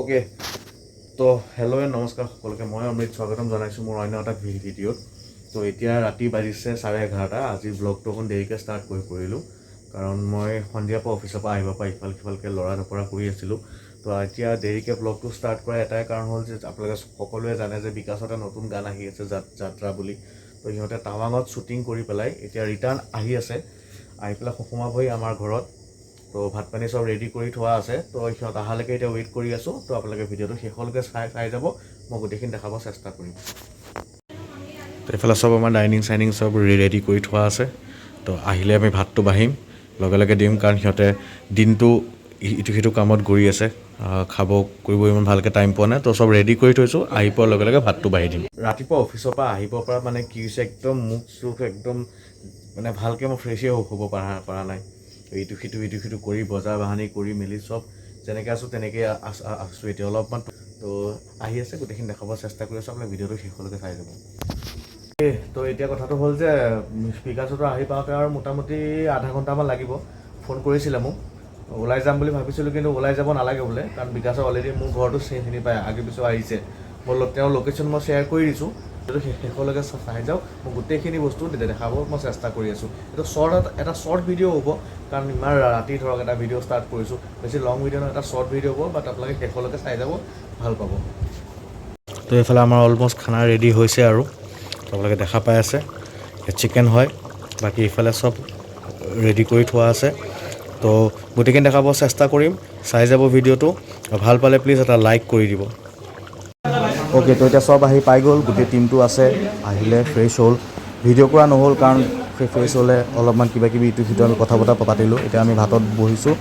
Okay তো hello' নমস্কাৰ সকলোকে মই অমৃত স্বাগতম জনাইছোঁ মোৰ অন্য এটা ভিডিঅ'ত তো এতিয়া ৰাতি বাজিছে 11:30 আজি ব্লগটো অকণ দেৰিকৈ ষ্টাৰ্ট কৰিলোঁ কাৰণ মই সন্ধিয়াৰ পৰা অফিচৰ পৰা আহিব পৰা ইফাল সিফালকৈ লৰা নপৰা কৰি আছিলোঁ তো এতিয়া দেৰিকৈ ব্লগটো ষ্টাৰ্ট কৰা এটাই কাৰণ হ'ল যে আপোনালোকে সকলোৱে জানে যে বিকাশৰ এটা নতুন গান আহি আছে যাত্ৰা বুলি তো সিহঁতে টাৱাঙত শ্বুটিং কৰি পেলাই এতিয়া ৰিটাৰ্ণ আহি আছে আহি পেলাই সোমাবহি আমাৰ ঘৰত তো ভাত পানী সব ৰেডি কৰি থোৱা আছে তো সিহঁত আহালৈকে এতিয়া ৱেইট কৰি আছোঁ তো আপোনালোকে ভিডিঅ'টো শেষলৈকে চাই যাব মই গোটেইখিনি দেখাব চেষ্টা কৰিম তো এইফালে সব আমাৰ ডাইনিং চাইনিং সব ৰেডি কৰি থোৱা আছে তো আহিলে আমি ভাতটো বাঢ়িম লগে লগে দিম কাৰণ সিহঁতে দিনটো ইটো সিটো কামত গৰি আছে খাব কৰিব ইমান ভালকৈ টাইম পোৱা নাই তো সব ৰেডি কৰি থৈছোঁ আহি পোৱাৰ লগে লগে ভাতটো বাঢ়ি দিম ৰাতিপুৱা অফিচৰ পৰা আহিব পৰা মানে কি হৈছে একদম মুখ চুখ একদম মানে ভালকৈ মই ফ্ৰেছেই হ'ব পৰা নাই ইটো সিটো কৰি বজাৰ বাহানি কৰি মেলি সব যেনেকৈ আছোঁ তেনেকৈ আছোঁ এতিয়া অলপমান তো আহি আছে গোটেইখিনি দেখাব চেষ্টা কৰি আছোঁ আপোনাক ভিডিঅ'টো শেষলৈকে চাই যাব তো এতিয়া কথাটো হ'ল যে বিকাশতো আহি পাওঁতে আৰু মোটামুটি আধা ঘণ্টামান লাগিব ফোন কৰিছিলে মোক ওলাই যাম বুলি ভাবিছিলোঁ কিন্তু ওলাই যাব নালাগে বোলে কাৰণ বিকাশে অলৰেডি মোৰ ঘৰটো চিনি পায় আগে পিছত আহিছে মই তেওঁৰ লোকেশ্যন মই শ্বেয়াৰ কৰি দিছোঁ শেষলৈকে চাই যাওক মই গোটেইখিনি বস্তু দেখাব মই চেষ্টা কৰি আছোঁ এইটো এটা শ্বৰ্ট ভিডিঅ' হ'ব কাৰণ ইমান ৰাতি ধৰক এটা ভিডিঅ' ষ্টাৰ্ট কৰিছোঁ বেছি লং ভিডিঅ' নহয় এটা শ্বৰ্ট ভিডিঅ' হ'ব বাট আপোনালোকে শেষলৈকে চাই যাব ভাল পাব তো এইফালে আমাৰ অলমষ্ট খানা ৰেডি হৈছে আৰু আপোনালোকে দেখা পাই আছে চিকেন হয় বাকী ইফালে সব ৰেডি কৰি থোৱা আছে তো গোটেইখিনি দেখাব চেষ্টা কৰিম চাই যাব ভিডিঅ'টো ভাল পালে প্লিজ এটা লাইক কৰি দিব অ'কে তো এতিয়া সব আহি পাই গ'ল গোটেই টিমটো আছে আহিলে ফ্ৰেছ হ'ল ভিডিঅ' কৰা নহ'ল কাৰণ ফ্ৰেছ হ'লে অলপমান কিবা কিবি ইটো সিটো আমি কথা বতৰা পাতিলোঁ এতিয়া আমি ভাতত বহিছোঁ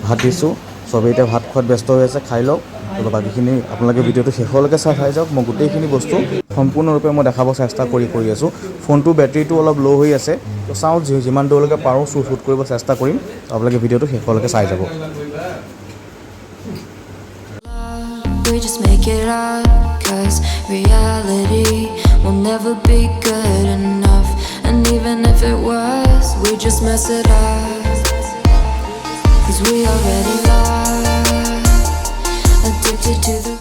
ভাত দিছোঁ চবেই এতিয়া ভাত খোৱাত ব্যস্ত হৈ আছে খাই লওক তো বাকীখিনি আপোনালোকে ভিডিঅ'টো শেষলৈকে চাই যাওক মই গোটেইখিনি বস্তু সম্পূৰ্ণৰূপে মই দেখাব চেষ্টা কৰি আছোঁ ফোনটো বেটেৰীটো অলপ ল' হৈ আছে তো চাওঁ যিমান দূৰলৈকে পাৰোঁ শ্বুট কৰিব চেষ্টা কৰিম আপোনালোকে ভিডিঅ'টো শেষলৈকে চাই যাব Just make it up, 'cause reality will never be good enough. And even if it was, we just mess it up, 'cause we already lost, addicted to the